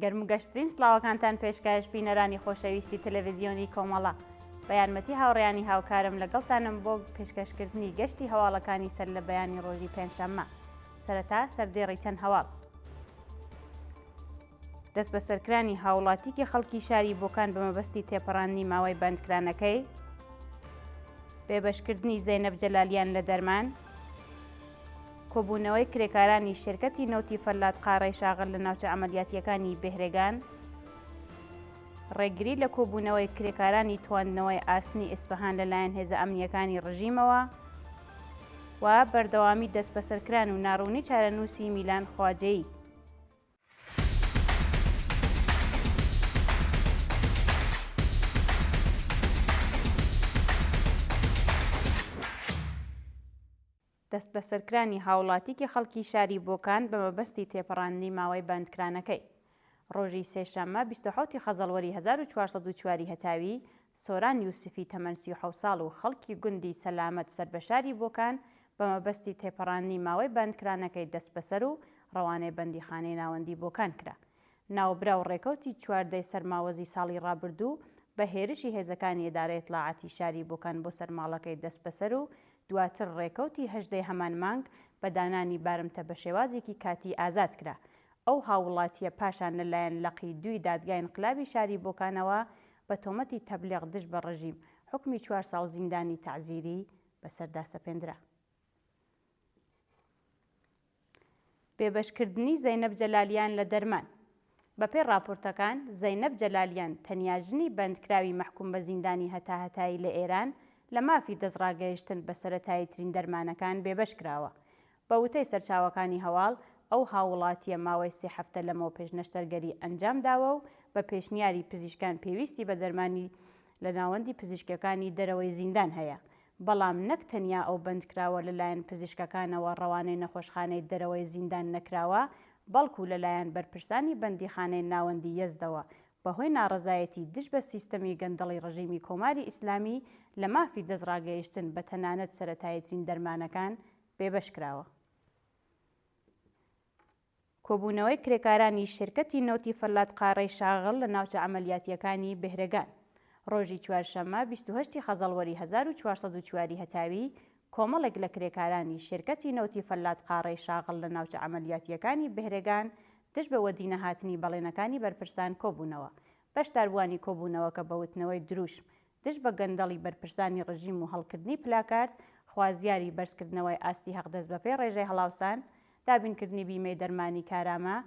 گەرمگەشترین سڵاوەکانتان پێشکەش بینەرانی خۆشەویستی تەلەڤیزیۆنی کۆمەڵە بە یارمەتی هاوڕێیانی هاوکارم لەگەڵتانم بۆ پێشکەشکردنی گەشتی هەواڵەکانی سەر لە بەیانی ڕۆژی پێنجشەممە. سەرەتا سەردێڕی چەند هەواڵ. دەست بە سەرکرانی هاوڵاتیکی خەڵکی شاری بۆکان بە مەبەستی تێپەڕاندنی ماوەی بەندکرانەکەی، بێبەشکردنی زەینەب جەلالیان لە دەرمان، کۆبوونەوەی کرێکارانی شێرکەتی نەوتی فەلات قاڕەی شاغل لە ناوچە عەمەلیاتیەکانی بێهرێگان، ڕێگری لە کۆبوونەوەی کرێکارانی تواندنەوەی ئاسنی ئیسفەهان لەلایەن هێزە ئەمنیەکانی ڕژیمەوە و بەردەوامی دەست بەسەرکران و ناڕوونی چارەنووسی میلان خواجەیی. دەست بەسەرکرانی هاوڵاتیکی خەڵکی شاری بۆکان بە مەبەستی تێپەڕاندنی ماوەی بەندکرانەکەی. ڕۆژی سێشەممە 27 خەزەڵوەری 1404 هەتاوی سۆران یوسفی تەمەن 37 ساڵ و خەڵکی گوندی سەلامەت سەربەشاری بۆکان بە مەبەستی تێپەڕاندنی ماوەی بەندکرانەکەی دەست بەسەر و ڕەوانەی بەندیخانەی ناوەندی بۆکان کرا. ناوبرا و ڕێکەوتی چواردەی سەرماوەزی ساڵی ڕابردوو بە هێرشی هێزەکانی ئیدارەی ئیتلاعاتی شاری بۆکان بۆ سەرماڵەکەی دەست بەسەر و دواتر ڕێکەوتی هەژدەی هەمان مانگ بە دانانی بارمتە بە شێوازێکی کاتی ئازاد کرا. ئەو هاوڵاتیە پاشان لەلایەن لەقی دوی دادگای انقلابی شاری بۆکانەوە بە تۆمەتی تەبلیغ دژ بە ڕژیم حکمی 4 ساڵ زیندانی تەعزیری بەسەردا سەپێنرا. بێبەشکردنی زەینەب جەلالیان لە دەرمان. بەپێی راپۆرتەکان زەینەب جەلالیان تەنیا ژنی بەندکراوی مەحکوم بە زیندانی هەتاهەتایی لە ئێران لە مافی دەستڕاگەیشتن بە سەرەتاییترین دەرمانەکان بێبەش کراوە. بە وتەی سەرچاوەکانی هەواڵ ئەو هاوڵاتیە ماوەی 3 هەفتە لەمەوە پێشنەشتەرگەری ئەنجام داوە و بە پێشنیاری پزیشکان پێویستی بە دەرمانی لە ناوەندی پزیشکەکانی دەرەوەی زیندان هەیە. بەڵام نەک تەنیا ئەو بەندکراوە لەلایەن پزیشکەکانەوە ڕەوانەی نەخۆشخانەی دەرەوەی زیندان نەکراوە، بەڵکو لەلایەن بەرپرسانی بەندیخانەی ناوەندی یەزدەوە بەهۆی ناڕەزایەتی دژ بە سیستەمی گەندەڵی ڕژیمی کۆماری ئیسلامی لە مافی دەستڕاگەیشتن بە تەنانەت سەرەتاییترین دەرمانەکان بێبەش کراوە. کۆبوونەوەی کرێکارانی شێرکەتی نەوتی فەلات قاڕەی شاغل لە ناوچە عەمەلیاتیەکانی بێهرێگان. ڕۆژی چوارشەممە 28 خەزەڵوەری 1404 هەتاوی کۆمەڵێک لە کرێکارانی شێرکەتی نەوتی فەلات قاڕەی شاغل لە ناوچە عەمەلیاتیەکانی بێهرێگان دژ بە وەدینە هاتنی بەڵێنەکانی بەرپرسان کۆبوونەوە. بەشداربووانی کۆبوونەوەکە بە وتنەوەی دروشم دژ بە گەندەڵی بەرپرسانی ڕژیم و هەڵکردنی پلاکارد، خوازیاری بەرزکردنەوەی ئاستی حەقدەست بەپێی ڕێژەی هەڵاوسان، دابینکردنی بیمەی دەرمانی کارامە،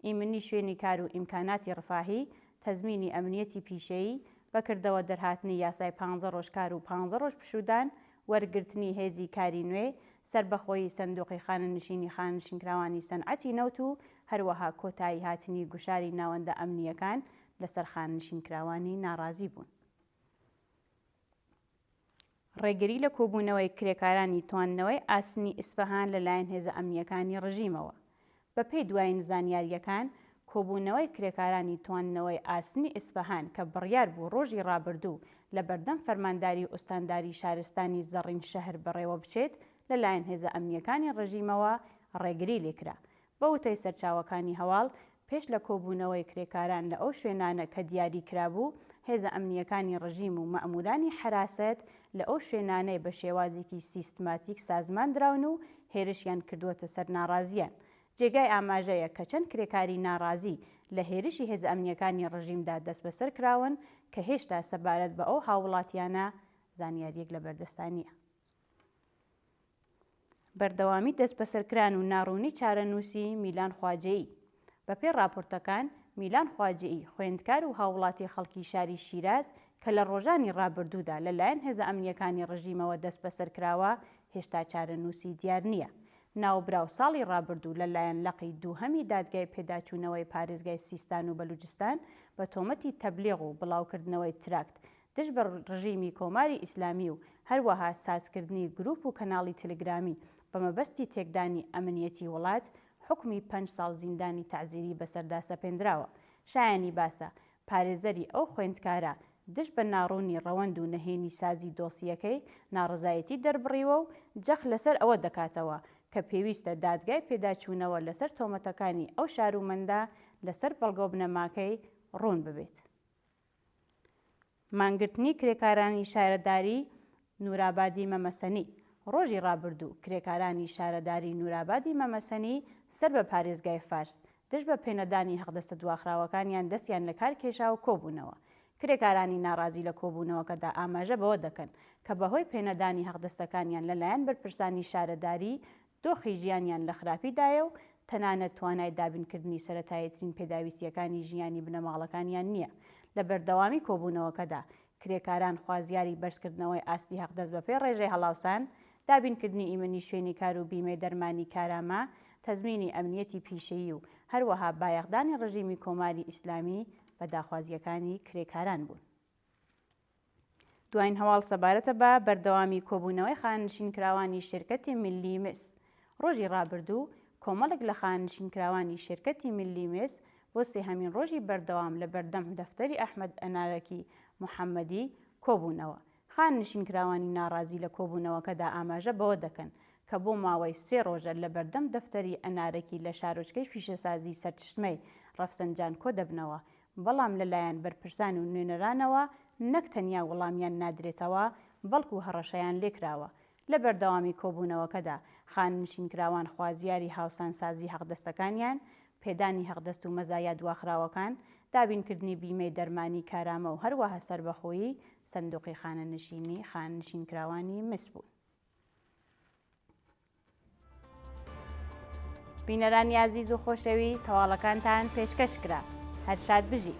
ئیمنی شوێنی کار و ئیمکاناتی ڕفاهی، تەزمینی ئەمنیەتی پیشەیی، بەکردەوە دەرهاتنی یاسای 15 ڕۆژ کار و 15 ڕۆژ پشودان، وەرگرتنی هێزی کاری نوێ، سەربەخۆیی سندوقی خانەنشینی خانشینکراوانی سەنعەتی نەوت و هەروەها کۆتایی هاتنی گوشاری ناوەندە ئەمنیەکان لەسەر خانشینکراوانی ناڕازی بوون. ڕێگری لە کۆبوونەوەی کرێکارانی تواندنەوەی ئاسنی ئیسفەهان لەلایەن هێزە ئەمنیەکانی ڕژیمەوە. بەپێی دوایین زانیاریەکان کۆبوونەوەی کرێکارانی تواندنەوەی ئاسنی ئیسفەهان کە بڕیار بوو ڕۆژی ڕابردوو لە بەردەم فەرمانداری ئوستانداری شارستانی زەڕین شەهر بەڕێوە بچێت لەلایەن هێزە ئەمنیەکانی ڕژیمەوە ڕێگری لێکرا. بە وتەی سەرچاوەکانی هەواڵ پێش لە کۆبوونەوەی کرێکاران لە ئەو شوێنانە کە دیاری کرابوو، هێزە ئەمنیەکانی ڕژیم و مەئمورانی حراست لە ئەو شوێنانەی بە شێوازێکی سیستماتیک سازمان دراون و هێرشیان کردووەتە سەر ناڕازیان. جێگای ئاماژەیە کە چەند کرێکاری ناڕازی لە هێرشی هێزە ئەمنیەکانی ڕژیمدا دەست بەسەر کراون کە هێشتا سەبارەت بە ئەو هاوڵاتیانە زانیاریەک لە بەردەستانیە. بەردەوامی دەست بەسەرکران و ناڕوونی چارەنووسی میلان خواجەیی. بەپێی راپۆرتەکان میلان خواجەیی خوێندکار و هاوڵاتی خەڵکی شاری شیراز کە لە ڕۆژانی ڕابردوودا لەلایەن هێزە ئەمنیەکانی ڕژیمەوە دەست بەسەر کراوە هێشتا چارەنووسی دیار نییە. ناوبراو ساڵی ڕابردوو لەلایەن لەقی دووهەمی دادگای پێداچوونەوەی پارێزگای سیستان و بەلوچستان بە تۆمەتی تەبلیغ و بڵاوکردنەوەی تراکت دژ بە ڕژیمی کۆماری ئیسلامی و هەروەها سازکردنی گروپ و کەناڵی تەلگرامی بە مەبەستی تێکدانی ئەمنیەتی وڵات حکمی 5 ساڵ زیندانی تەعزیری بەسەردا سەپێنراوە. شایانی باسە پارێزەری ئەو خوێندکارە دژ بە ناڕوونی ڕەوەند و نەهێنی سازی دۆسیەکەی ناڕزایەتی دەربڕیوە و جەخ لەسەر ئەوە دەکاتەوە کە کە پێویستە دادگای پێداچوونەوە لەسەر تۆمەتەکانی ئەو شارومەندە لەسەر بەڵگە و بنەماکەی ڕوون ببێت. مانگرتنی کرێکارانی شارەداری نورابادی مەمەسەنی. ڕۆژی ڕابردوو کرێکارانی شارەداری نورابادی مەمەسەنی سەر بە پارێزگای فارس دەست بە پێنەدانی هەڵدەستە دواخراوەکانیان دەستیان لە کار کێشا و کۆبوونەوە. کرێکارانی ناڕازی لە کۆبوونەوەکەدا ئاماژە بەوە دەکەن کە بەهۆی پێنەدانی هەڵدەستەکانیان لەلایەن بەرپرسانی شارەداری دۆخی ژیانیان لە خراپیدایە و تەنانەت توانای دابینکردنی سەرەتاییترین پێداویستیەکانی ژیانی بنەماڵەکانیان نییە. لە بەردەوامی کۆبوونەوەکەدا کرێکاران خوازیاری بەرزکردنەوەی ئاستی هەقدەست بەپێ ڕێژەی هەڵاوسان، دابینکردنی ئیمنی شوێنی کار و بیمەی دەرمانی کارامە، تەزمینی ئەمنیەتی پیشەیی و هەروەها بایەخدانی ڕژیمی کۆماری ئیسلامی بە داخوازیەکانی کرێکاران بوون. دوایین هەواڵ سەبارەتە بە بەردەوامی کۆبوونەوەی خانشینکراوانی شێرکەتی میلی مس. ڕۆژی ڕابردوو کۆمەڵێک لە خانشینکراوانی شێرکەتی میلی مس بۆ سێهەمین ڕۆژی بەردەوام لە بەردەم دەفتەری ئەحمەد ئەنارەکی موحەممەدی کۆبوونەوە. خانشینکراوانی ناڕازی لە کۆبوونەوەکەدا ئاماژە بەوە دەکەن کە بۆ ماوەی 3 ڕۆژە لە بەردەم دەفتەری ئەنارەکی لە شارۆچکەی پیشەسازی سەرچشمەی ڕەفسەنجان کۆ دەبنەوە، بەڵام لەلایەن بەرپرسان و نوێنەرانەوە نەک تەنیا وەڵامیان نادرێتەوە بەڵکو هەڕەشەیان لێکراوە. لە بەردەوامی کۆبوونەوەکەدا خانشینکراوان خوازیاری هاوسانسازی هەقدەستەکانیان، پێدانی هەقدەست و مەزایە دواخراوەکان، دابینکردنی بیمەی دەرمانی کارامە و هەروەها سەربەخۆیی سندوقی خانەنشینی خانشینکراوانی مس بوون. بینەرانی عەزیز و خۆشەویست، هەواڵەکانتان پێشکەش کرا. هەر شاد بژی.